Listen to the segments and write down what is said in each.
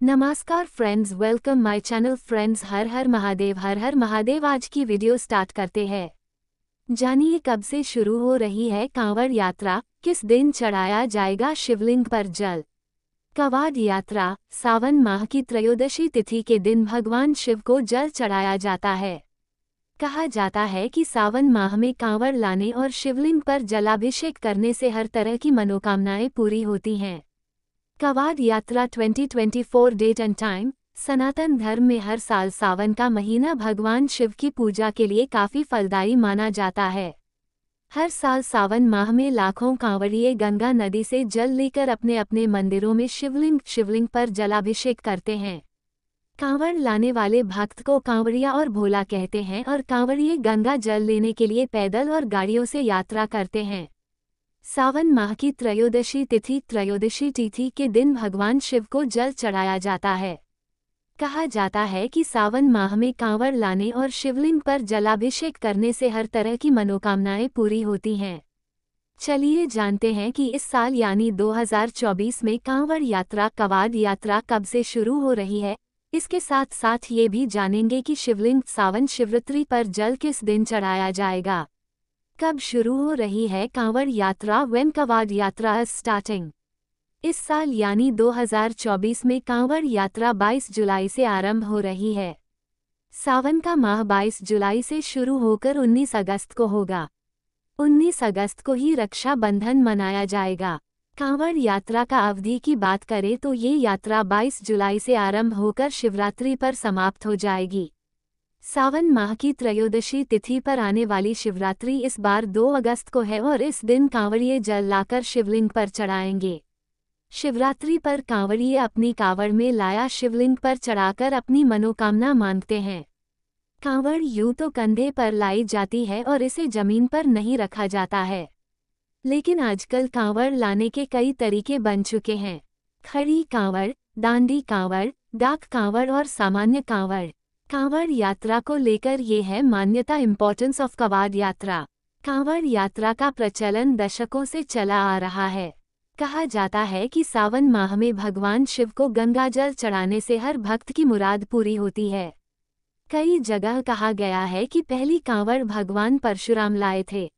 नमस्कार friends, welcome my channel friends. हर हर महादेव, हर हर महादेव। आज की वीडियो स्टार्ट करते हैं। जानिए कब से शुरू हो रही है कांवड़ यात्रा, किस दिन चढ़ाया जाएगा शिवलिंग पर जल। कांवड़ यात्रा सावन माह की त्रयोदशी तिथि के दिन भगवान शिव को जल चढ़ाया जाता है। कहा जाता है कि सावन माह में कांवड़ लाने और शिवलिंग पर जलाभिषेक करने से हर तरह की मनोकामनाएं पूरी होती हैं। कांवड़ यात्रा 2024 डेट एंड टाइम। सनातन धर्म में हर साल सावन का महीना भगवान शिव की पूजा के लिए काफी फलदायी माना जाता है। हर साल सावन माह में लाखों कांवड़िए गंगा नदी से जल लेकर अपने अपने मंदिरों में शिवलिंग पर जलाभिषेक करते हैं। कांवड़ लाने वाले भक्त को कांवड़िया और भोला कहते हैं और कांवड़िए गंगा जल लेने के लिए पैदल और गाड़ियों से यात्रा करते हैं। सावन माह की त्रयोदशी तिथि के दिन भगवान शिव को जल चढ़ाया जाता है। कहा जाता है कि सावन माह में कांवड़ लाने और शिवलिंग पर जलाभिषेक करने से हर तरह की मनोकामनाएं पूरी होती हैं। चलिए जानते हैं कि इस साल यानी 2024 में कांवड़ यात्रा कब से शुरू हो रही है। इसके साथ साथ ये भी जानेंगे कि शिवलिंग सावन शिवरात्रि पर जल किस दिन चढ़ाया जाएगा। कब शुरू हो रही है कांवड़ यात्रा, व्हेन कांवड़ यात्रा इज स्टार्टिंग। इस साल यानी 2024 में कांवड़ यात्रा 22 जुलाई से आरंभ हो रही है। सावन का माह 22 जुलाई से शुरू होकर 19 अगस्त को होगा। 19 अगस्त को ही रक्षा बंधन मनाया जाएगा। कांवड़ यात्रा का अवधि की बात करें तो ये यात्रा 22 जुलाई से आरंभ होकर शिवरात्रि पर समाप्त हो जाएगी। सावन माह की त्रयोदशी तिथि पर आने वाली शिवरात्रि इस बार 2 अगस्त को है और इस दिन कांवड़िए जल लाकर शिवलिंग पर चढ़ाएंगे। शिवरात्रि पर कांवड़िए अपनी कांवड़ में लाया शिवलिंग पर चढ़ाकर अपनी मनोकामना मांगते हैं। कांवड़ यूं तो कंधे पर लाई जाती है और इसे जमीन पर नहीं रखा जाता है, लेकिन आजकल कांवड़ लाने के कई तरीके बन चुके हैं। खड़ी कांवड़, डांडी कांवड़, डाक कांवड़ और सामान्य कांवड़। कांवड़ यात्रा को लेकर ये है मान्यता, इंपॉर्टेंस ऑफ कांवड़ यात्रा। कांवड़ यात्रा का प्रचलन दशकों से चला आ रहा है। कहा जाता है कि सावन माह में भगवान शिव को गंगाजल चढ़ाने से हर भक्त की मुराद पूरी होती है। कई जगह कहा गया है कि पहली कांवड़ भगवान परशुराम लाए थे।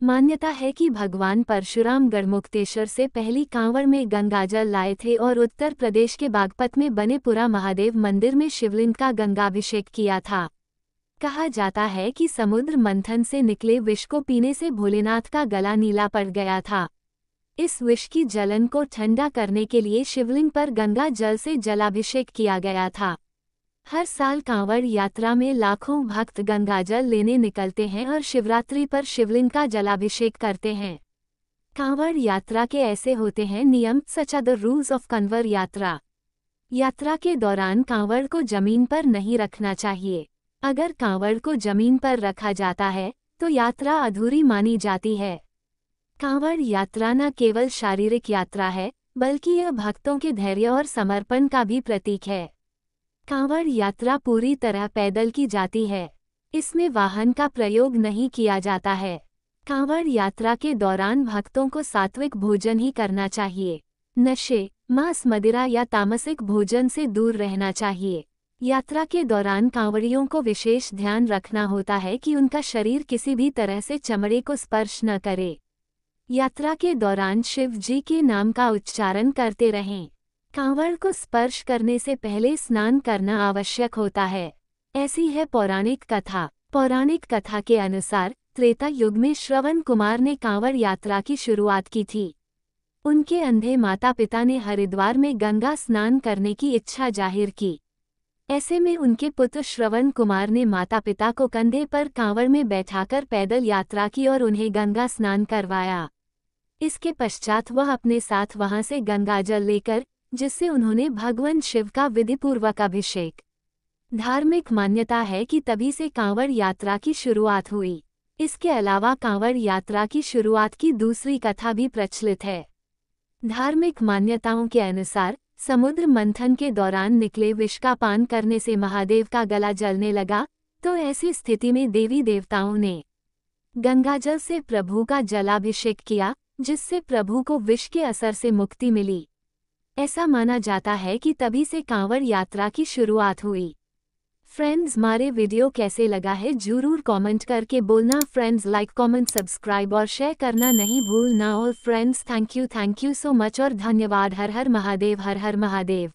मान्यता है कि भगवान परशुराम गढ़मुक्तेश्वर से पहली कांवड़ में गंगाजल लाए थे और उत्तर प्रदेश के बागपत में बने पुरा महादेव मंदिर में शिवलिंग का गंगाभिषेक किया था। कहा जाता है कि समुद्र मंथन से निकले विष को पीने से भोलेनाथ का गला नीला पड़ गया था। इस विष की जलन को ठंडा करने के लिए शिवलिंग पर गंगा जल से जलाभिषेक किया गया था। हर साल कांवड़ यात्रा में लाखों भक्त गंगाजल लेने निकलते हैं और शिवरात्रि पर शिवलिंग का जलाभिषेक करते हैं। कांवड़ यात्रा के ऐसे होते हैं नियम, such are the rules of Kanwar Yatra. यात्रा के दौरान कांवड़ को जमीन पर नहीं रखना चाहिए। अगर कांवड़ को जमीन पर रखा जाता है तो यात्रा अधूरी मानी जाती है। कांवड़ यात्रा न केवल शारीरिक यात्रा है, बल्कि यह भक्तों के धैर्य और समर्पण का भी प्रतीक है। कांवड़ यात्रा पूरी तरह पैदल की जाती है। इसमें वाहन का प्रयोग नहीं किया जाता है। कांवड़ यात्रा के दौरान भक्तों को सात्विक भोजन ही करना चाहिए। नशे, मांस, मदिरा या तामसिक भोजन से दूर रहना चाहिए। यात्रा के दौरान कांवड़ियों को विशेष ध्यान रखना होता है कि उनका शरीर किसी भी तरह से चमड़े को स्पर्श न करे। यात्रा के दौरान शिव जी के नाम का उच्चारण करते रहें। कांवड़ को स्पर्श करने से पहले स्नान करना आवश्यक होता है। ऐसी है पौराणिक कथा। पौराणिक कथा के अनुसार त्रेता युग में श्रवण कुमार ने कांवड़ यात्रा की शुरुआत की थी। उनके अंधे माता पिता ने हरिद्वार में गंगा स्नान करने की इच्छा जाहिर की। ऐसे में उनके पुत्र श्रवण कुमार ने माता पिता को कंधे पर कांवड़ में बैठाकर पैदल यात्रा की और उन्हें गंगा स्नान करवाया। इसके पश्चात वह अपने साथ वहां से गंगाजल लेकर, जिससे उन्होंने भगवान शिव का विधिपूर्वक अभिषेक। धार्मिक मान्यता है कि तभी से कांवड़ यात्रा की शुरुआत हुई। इसके अलावा कांवड़ यात्रा की शुरुआत की दूसरी कथा भी प्रचलित है। धार्मिक मान्यताओं के अनुसार समुद्र मंथन के दौरान निकले विष का पान करने से महादेव का गला जलने लगा, तो ऐसी स्थिति में देवी देवताओं ने गंगाजल से प्रभु का जलाभिषेक किया, जिससे प्रभु को विष के असर से मुक्ति मिली। ऐसा माना जाता है कि तभी से कांवड़ यात्रा की शुरुआत हुई। फ्रेंड्स, हमारे वीडियो कैसे लगा है जरूर कमेंट करके बोलना। फ्रेंड्स, लाइक कमेंट सब्सक्राइब और शेयर करना नहीं भूलना। और friends, thank you so much और धन्यवाद। हर हर महादेव, हर हर महादेव।